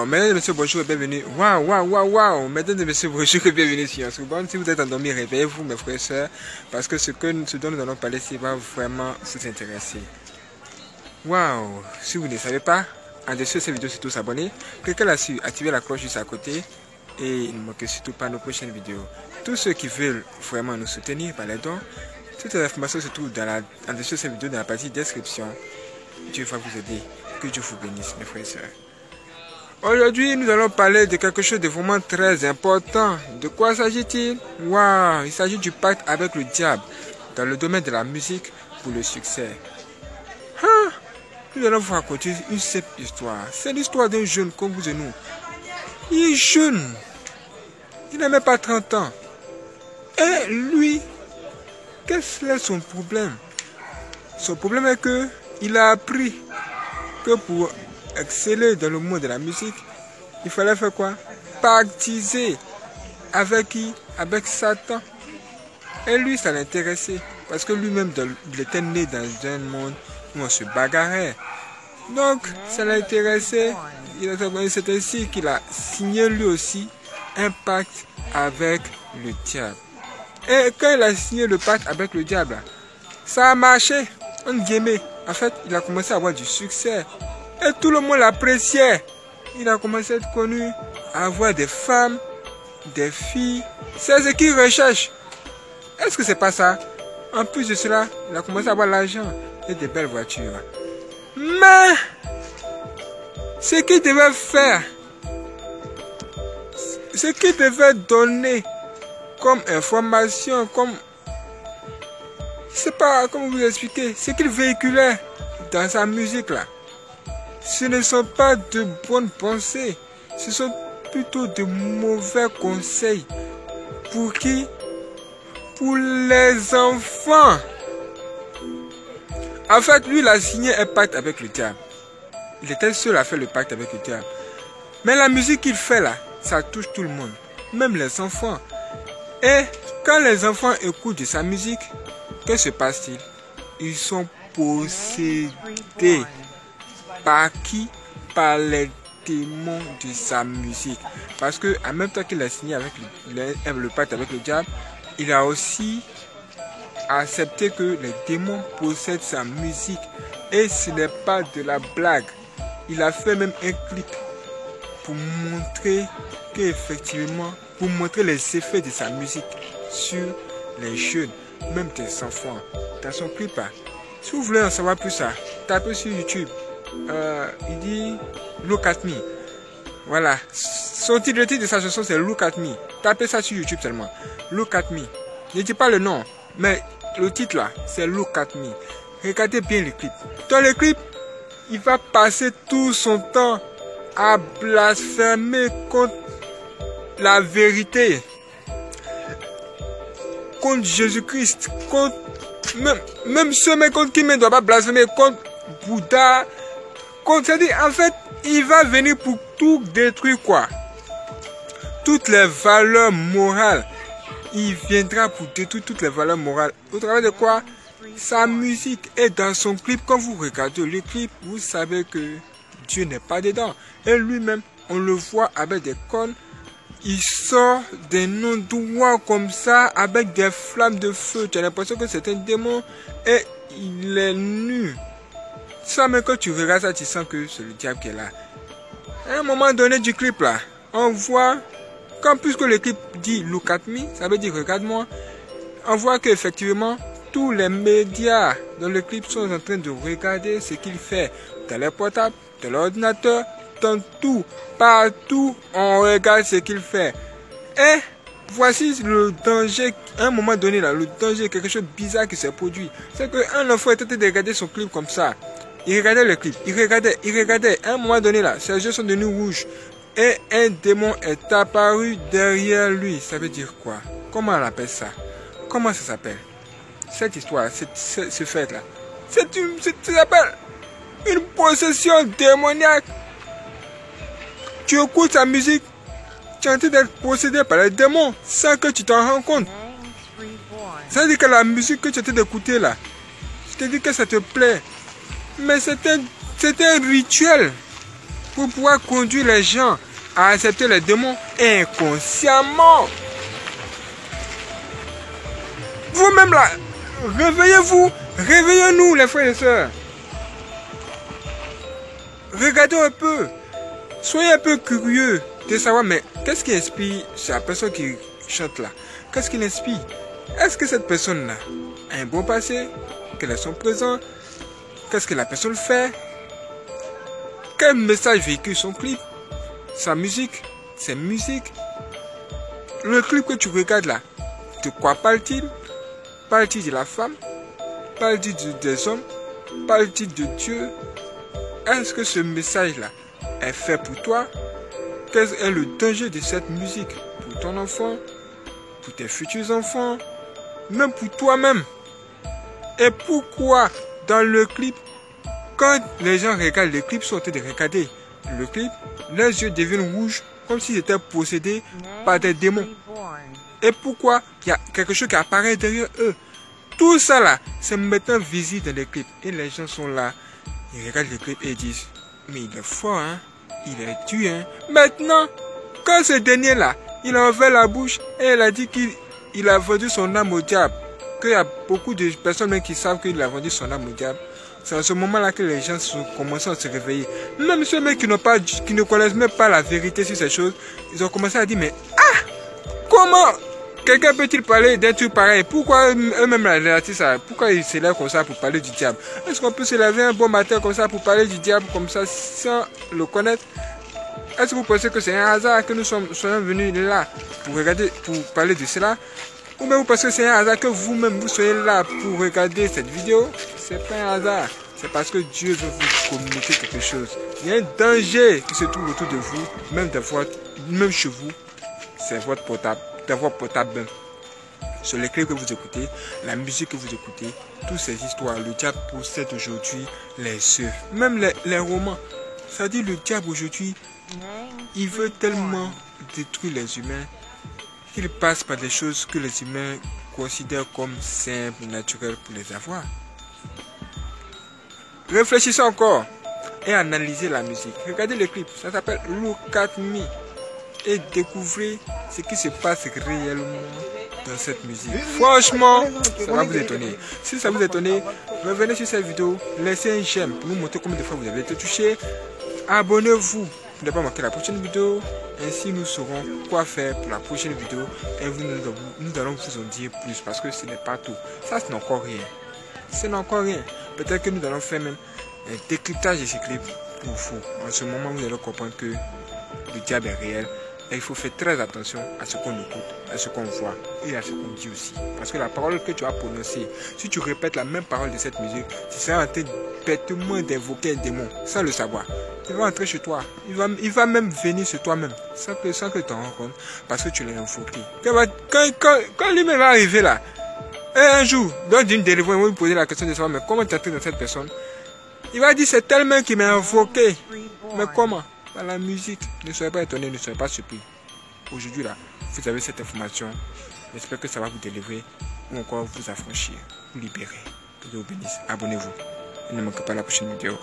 mesdames et messieurs, bonjour et bienvenue. Waouh. Mesdames et messieurs, bonjour et bienvenue sur Yansouban. Si vous êtes endormis, réveillez-vous, mes frères et sœurs, parce que ce dont nous allons parler ici va vraiment vous intéresser. Waouh. Si vous ne savez pas, en dessous de cette vidéo, surtout s'abonner. Cliquez là-dessus, activez la cloche juste à côté et ne manquez surtout pas nos prochaines vidéos. Tous ceux qui veulent vraiment nous soutenir par les dons, toutes les informations se trouvent en dessous de cette vidéo dans la partie description. Dieu va vous aider. Que Dieu vous bénisse, mes frères et sœurs. Aujourd'hui, nous allons parler de quelque chose de vraiment très important. De quoi s'agit-il? Waouh, il s'agit du pacte avec le diable dans le domaine de la musique pour le succès. Nous allons vous raconter une simple histoire. C'est l'histoire d'un jeune comme vous et nous. Il est jeune. Il n'a même pas 30 ans. Et lui, quel est son problème? Son problème est que il a appris que pour exceller dans le monde de la musique, il fallait faire quoi? Pactiser. Avec qui? Avec Satan. Et lui, ça l'intéressait. Parce que lui-même, il était né dans un monde où on se bagarrait. Donc, ça l'intéressait. C'est ainsi qu'il a signé lui aussi un pacte avec le diable. Et quand il a signé le pacte avec le diable, ça a marché. En fait, il a commencé à avoir du succès. Et tout le monde l'appréciait. Il a commencé à être connu, à avoir des femmes, des filles. C'est ce qu'il recherche. Est-ce que c'est pas ça? En plus de cela, il a commencé à avoir l'argent et des belles voitures. Mais, ce qu'il devait faire, ce qu'il devait donner comme information, comme... Je sais pas comment vous expliquer. Ce qu'il véhiculait dans sa musique là, ce ne sont pas de bonnes pensées. Ce sont plutôt de mauvais conseils. Pour qui? Pour les enfants. En fait, lui, il a signé un pacte avec le diable. Il était seul à faire le pacte avec le diable. Mais la musique qu'il fait là, ça touche tout le monde. Même les enfants. Et quand les enfants écoutent de sa musique, que se passe-t-il? Ils sont possédés. Par qui? Par les démons de sa musique. Parce que en même temps qu'il a signé avec le pacte avec le diable, il a aussi accepté que les démons possèdent sa musique. Et ce n'est pas de la blague. Il a fait même un clip pour montrer qu'effectivement, pour montrer les effets de sa musique sur les jeunes, même des enfants. Dans son clip, si vous voulez en savoir plus, tapez sur YouTube. Il dit Look at Me. Voilà. Le titre de sa chanson c'est Look at Me. Tapez ça sur YouTube seulement. Look at Me. Je ne dis pas le nom, mais le titre là, c'est Look at Me. Regardez bien le clip. Dans le clip, il va passer tout son temps à blasphémer contre la vérité, contre Jésus-Christ, contre même ceux contre qui ne doit pas blasphémer, contre Bouddha, contre, c'est-à-dire, en fait, il va venir pour tout détruire quoi? Toutes les valeurs morales. Il viendra pour détruire toutes les valeurs morales. Au travers de quoi? Sa musique. Et dans son clip, quand vous regardez le clip, vous savez que Dieu n'est pas dedans. Et lui-même, on le voit avec des cornes. Il sort des noms droits comme ça, avec des flammes de feu. Tu as l'impression que c'est un démon. Et il est nu. Ça, mais quand tu regardes ça, tu sens que c'est le diable qui est là. À un moment donné du clip là, on voit, comme puisque le clip dit Look at me, ça veut dire regarde-moi, on voit qu'effectivement, tous les médias dans le clip sont en train de regarder ce qu'il fait dans les portables, dans l'ordinateur, dans tout, partout, on regarde ce qu'il fait. Et voici le danger, à un moment donné là, le danger, quelque chose de bizarre qui s'est produit. C'est qu'un enfant était en train de regarder son clip comme ça. Il regardait le clip, il regardait. À un moment donné là, ses yeux sont devenus rouges. Et un démon est apparu derrière lui. Ça veut dire quoi? Comment on appelle ça? Comment ça s'appelle? Cette histoire, ce fait là. Ça s'appelle une possession démoniaque. Tu écoutes sa musique, tu es en train d'être possédé par les démons sans que tu t'en rends compte. Ça veut dire que la musique que tu es en train d'écouter là, je te dis que ça te plaît. Mais c'est un rituel. pour pouvoir conduire les gens à accepter les démons inconsciemment. Vous-même là, réveillez-vous, réveillez-nous les frères et sœurs. Regardez un peu, soyez un peu curieux de savoir, mais qu'est-ce qui inspire la personne qui chante là? Qu'est-ce qui l'inspire? Est-ce que cette personne-là a un bon passé? Quel est son présent? Qu'est-ce que la personne fait? Quel message véhicule son clip? Sa musique? Ses musiques? Le clip que tu regardes là, de quoi parle-t-il? Parle-t-il de la femme? Parle-t-il des hommes? Parle-t-il de Dieu? Est-ce que ce message-là est fait pour toi? Quel est le danger de cette musique pour ton enfant, pour tes futurs enfants, même pour toi-même? Et pourquoi dans le clip, quand les gens regardent le clip, sont en train de regarder le clip, leurs yeux deviennent rouges comme s'ils étaient possédés par des démons? Et pourquoi il y a quelque chose qui apparaît derrière eux? Tout ça là, c'est maintenant visible dans les clips. Et les gens sont là, ils regardent le clip et ils disent, mais il est fort, hein? Il est dur, hein? Maintenant, quand ce dernier là, il a ouvert la bouche et il a dit qu'il a vendu son âme au diable, qu'il y a beaucoup de personnes même qui savent qu'il a vendu son âme au diable, c'est à ce moment-là que les gens commencent à se réveiller. Même ceux même qui ne connaissent même pas la vérité sur ces choses, ils ont commencé à dire, mais comment quelqu'un peut-il parler d'un truc pareil? Pourquoi eux-mêmes les artistes, pourquoi ils se lèvent comme ça pour parler du diable? Est-ce qu'on peut se lever un bon matin comme ça pour parler du diable comme ça sans le connaître? Est-ce que vous pensez que c'est un hasard que nous soyons venus là pour parler de cela? Ou bien vous pensez que c'est un hasard que vous-même vous soyez là pour regarder cette vidéo? C'est pas un hasard. C'est parce que Dieu veut vous communiquer quelque chose. Il y a un danger qui se trouve autour de vous, même chez vous. C'est votre portable, votre portable même. Sur les clips que vous écoutez, la musique que vous écoutez, toutes ces histoires, le diable possède aujourd'hui les œuvres, même les romans. Ça dit le diable aujourd'hui, il veut tellement détruire les humains qu'il passe par des choses que les humains considèrent comme simples, naturelles pour les avoir. Réfléchissez encore et analysez la musique. Regardez le clip, ça s'appelle Look at Me. Et découvrez ce qui se passe réellement dans cette musique. Franchement, ça va vous étonner. Si ça vous étonne, revenez sur cette vidéo, laissez un j'aime pour nous montrer combien de fois vous avez été touché. Abonnez-vous pour ne pas manquer la prochaine vidéo. Ainsi, nous saurons quoi faire pour la prochaine vidéo. Et nous allons vous en dire plus parce que ce n'est pas tout. Ça, ce n'est encore rien. Ce n'est encore rien. Peut-être que nous allons faire même un décryptage de ces clips pour vous. En ce moment, vous allez comprendre que le diable est réel. Et il faut faire très attention à ce qu'on écoute, à ce qu'on voit et à ce qu'on dit aussi. Parce que la parole que tu as prononcée, si tu répètes la même parole de cette musique, tu seras en train bêtement d'invoquer un démon sans le savoir. Il va entrer chez toi. Il va même venir sur toi-même sans que tu t'en rends compte parce que tu l'as invoqué. Quand lui-même va arriver là, et un jour, dans une délivrance, on va lui poser la question de savoir mais comment tu es entré dans cette personne? Il va dire c'est tellement qu'il m'a invoqué. Mais comment? Par la musique. Ne soyez pas étonnés, ne soyez pas surpris. Aujourd'hui là, vous avez cette information. J'espère que ça va vous délivrer ou encore vous affranchir, vous libérer. Que Dieu vous bénisse. Abonnez-vous. Et ne manquez pas la prochaine vidéo.